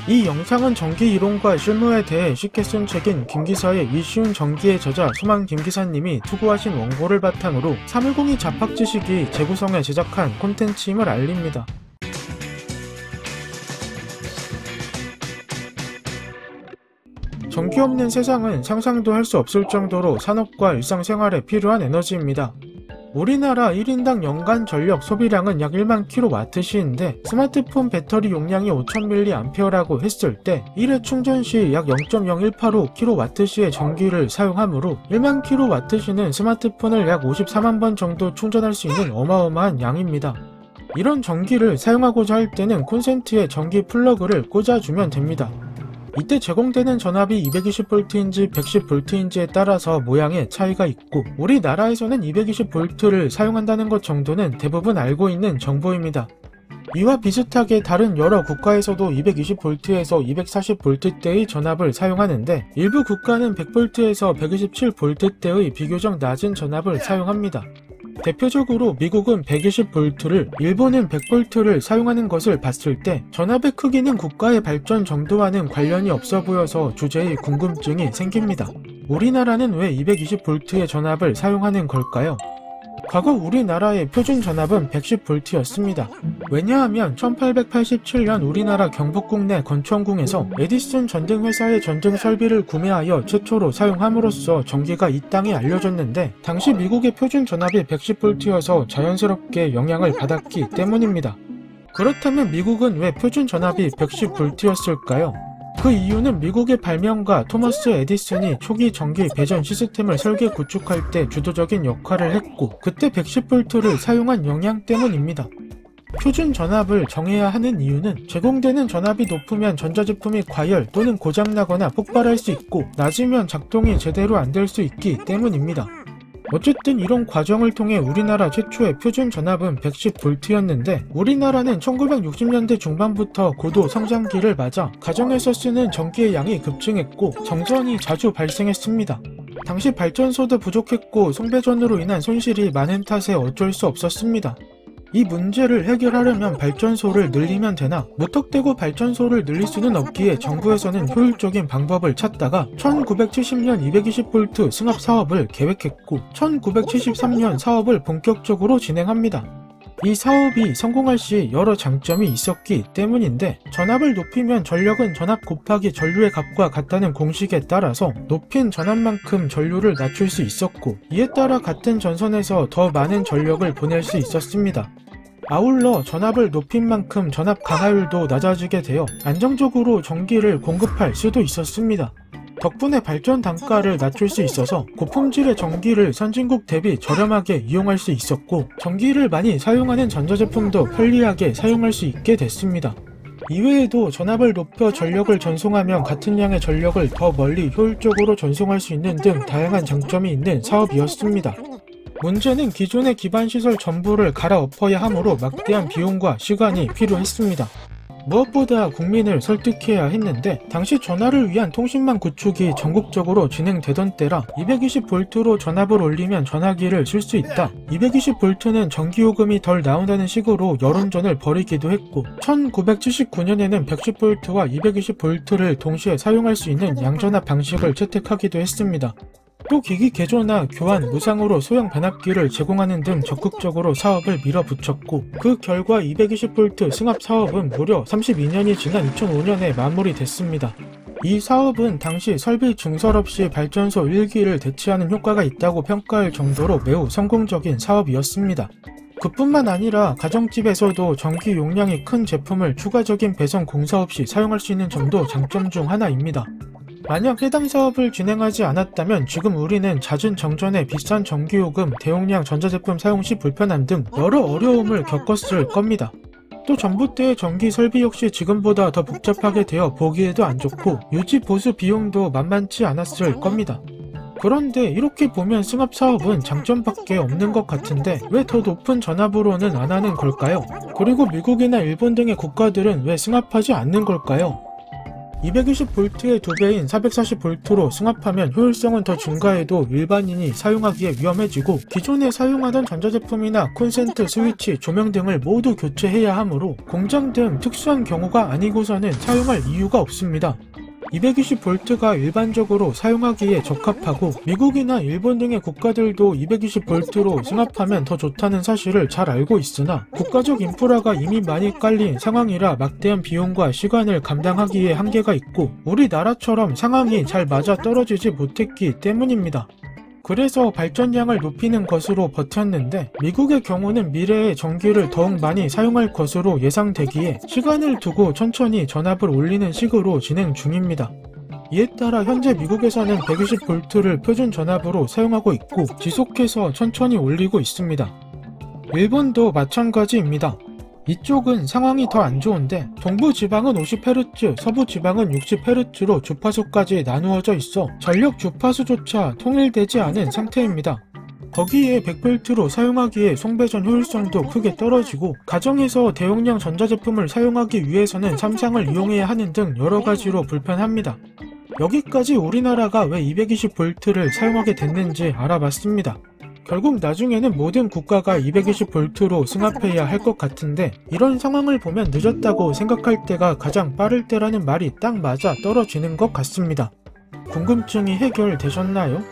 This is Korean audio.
이 영상은 전기 이론과 실무에 대해 쉽게 쓴 책인 김기사의 이 쉬운 전기의 저자 소망 김기사님이 투고하신 원고를 바탕으로 310이 잡학지식이 재구성해 제작한 콘텐츠임을 알립니다. 전기 없는 세상은 상상도 할 수 없을 정도로 산업과 일상생활에 필요한 에너지입니다. 우리나라 1인당 연간 전력 소비량은 약 1만 kWh인데 스마트폰 배터리 용량이 5000mAh라고 했을 때 1회 충전 시 약 0.0185kWh의 전기를 사용하므로 1만 kWh는 스마트폰을 약 54만 번 정도 충전할 수 있는 어마어마한 양입니다. 이런 전기를 사용하고자 할 때는 콘센트에 전기 플러그를 꽂아주면 됩니다. 이때 제공되는 전압이 220V인지 110V인지에 따라서 모양에 차이가 있고 우리나라에서는 220V를 사용한다는 것 정도는 대부분 알고 있는 정보입니다. 이와 비슷하게 다른 여러 국가에서도 220V에서 240V대의 전압을 사용하는데 일부 국가는 100V에서 127V대의 비교적 낮은 전압을 사용합니다. 대표적으로 미국은 120V를, 일본은 100V를 사용하는 것을 봤을 때 전압의 크기는 국가의 발전 정도와는 관련이 없어 보여서 주제에 궁금증이 생깁니다. 우리나라는 왜 220V의 전압을 사용하는 걸까요? 과거 우리나라의 표준 전압은 110V였습니다. 왜냐하면 1887년 우리나라 경복궁 내 건천궁에서 에디슨 전등회사의 전등 설비를 구매하여 최초로 사용함으로써 전기가 이 땅에 알려졌는데 당시 미국의 표준 전압이 110V여서 자연스럽게 영향을 받았기 때문입니다. 그렇다면 미국은 왜 표준 전압이 110V였을까요? 그 이유는 미국의 발명가 토머스 에디슨이 초기 전기 배전 시스템을 설계 구축할 때 주도적인 역할을 했고 그때 110V를 사용한 영향 때문입니다. 표준 전압을 정해야 하는 이유는 제공되는 전압이 높으면 전자제품이 과열 또는 고장나거나 폭발할 수 있고 낮으면 작동이 제대로 안 될 수 있기 때문입니다. 어쨌든 이런 과정을 통해 우리나라 최초의 표준 전압은 110V였는데 우리나라는 1960년대 중반부터 고도 성장기를 맞아 가정에서 쓰는 전기의 양이 급증했고 정전이 자주 발생했습니다. 당시 발전소도 부족했고 송배전으로 인한 손실이 많은 탓에 어쩔 수 없었습니다. 이 문제를 해결하려면 발전소를 늘리면 되나 무턱대고 발전소를 늘릴 수는 없기에 정부에서는 효율적인 방법을 찾다가 1970년 220V 승합 사업을 계획했고 1973년 사업을 본격적으로 진행합니다. 이 사업이 성공할 시 여러 장점이 있었기 때문인데 전압을 높이면 전력은 전압 곱하기 전류의 값과 같다는 공식에 따라서 높인 전압만큼 전류를 낮출 수 있었고 이에 따라 같은 전선에서 더 많은 전력을 보낼 수 있었습니다. 아울러 전압을 높인 만큼 전압 강하율도 낮아지게 되어 안정적으로 전기를 공급할 수도 있었습니다. 덕분에 발전 단가를 낮출 수 있어서 고품질의 전기를 선진국 대비 저렴하게 이용할 수 있었고 전기를 많이 사용하는 전자제품도 편리하게 사용할 수 있게 됐습니다. 이외에도 전압을 높여 전력을 전송하면 같은 양의 전력을 더 멀리 효율적으로 전송할 수 있는 등 다양한 장점이 있는 사업이었습니다. 문제는 기존의 기반시설 전부를 갈아엎어야 하므로 막대한 비용과 시간이 필요했습니다. 무엇보다 국민을 설득해야 했는데 당시 전화를 위한 통신망 구축이 전국적으로 진행되던 때라 220V로 전압을 올리면 전화기를 쓸 수 있다. 220V는 전기요금이 덜 나온다는 식으로 여론전을 벌이기도 했고 1979년에는 110V와 220V를 동시에 사용할 수 있는 양전압 방식을 채택하기도 했습니다. 또 기기 개조나 교환, 무상으로 소형 변압기를 제공하는 등 적극적으로 사업을 밀어붙였고 그 결과 220V 승합 사업은 무려 32년이 지난 2005년에 마무리됐습니다. 이 사업은 당시 설비 증설 없이 발전소 1기를 대체하는 효과가 있다고 평가할 정도로 매우 성공적인 사업이었습니다. 그뿐만 아니라 가정집에서도 전기 용량이 큰 제품을 추가적인 배선 공사 없이 사용할 수 있는 점도 장점 중 하나입니다. 만약 해당 사업을 진행하지 않았다면 지금 우리는 잦은 정전에 비싼 전기요금, 대용량 전자제품 사용 시 불편함 등 여러 어려움을 겪었을 겁니다. 또 전봇대의 전기 설비 역시 지금보다 더 복잡하게 되어 보기에도 안 좋고 유지 보수 비용도 만만치 않았을 겁니다. 그런데 이렇게 보면 승합 사업은 장점밖에 없는 것 같은데 왜 더 높은 전압으로는 안 하는 걸까요? 그리고 미국이나 일본 등의 국가들은 왜 승합하지 않는 걸까요? 220V의 2배인 440V로 승합하면 효율성은 더 증가해도 일반인이 사용하기에 위험해지고 기존에 사용하던 전자제품이나 콘센트, 스위치, 조명 등을 모두 교체해야 하므로 공장 등 특수한 경우가 아니고서는 사용할 이유가 없습니다. 220V가 일반적으로 사용하기에 적합하고 미국이나 일본 등의 국가들도 220V로 승합하면 더 좋다는 사실을 잘 알고 있으나 국가적 인프라가 이미 많이 깔린 상황이라 막대한 비용과 시간을 감당하기에 한계가 있고 우리나라처럼 상황이 잘 맞아 떨어지지 못했기 때문입니다. 그래서 발전량을 높이는 것으로 버텼는데 미국의 경우는 미래에 전기를 더욱 많이 사용할 것으로 예상되기에 시간을 두고 천천히 전압을 올리는 식으로 진행 중입니다. 이에 따라 현재 미국에서는 120V를 표준 전압으로 사용하고 있고 지속해서 천천히 올리고 있습니다. 일본도 마찬가지입니다. 이쪽은 상황이 더 안 좋은데 동부 지방은 50Hz, 서부 지방은 60Hz로 주파수까지 나누어져 있어 전력 주파수조차 통일되지 않은 상태입니다. 거기에 100V로 사용하기에 송배전 효율성도 크게 떨어지고 가정에서 대용량 전자제품을 사용하기 위해서는 삼상을 이용해야 하는 등 여러가지로 불편합니다. 여기까지 우리나라가 왜 220V를 사용하게 됐는지 알아봤습니다. 결국 나중에는 모든 국가가 220V로 승합해야 할 것 같은데 이런 상황을 보면 늦었다고 생각할 때가 가장 빠를 때라는 말이 딱 맞아 떨어지는 것 같습니다. 궁금증이 해결되셨나요?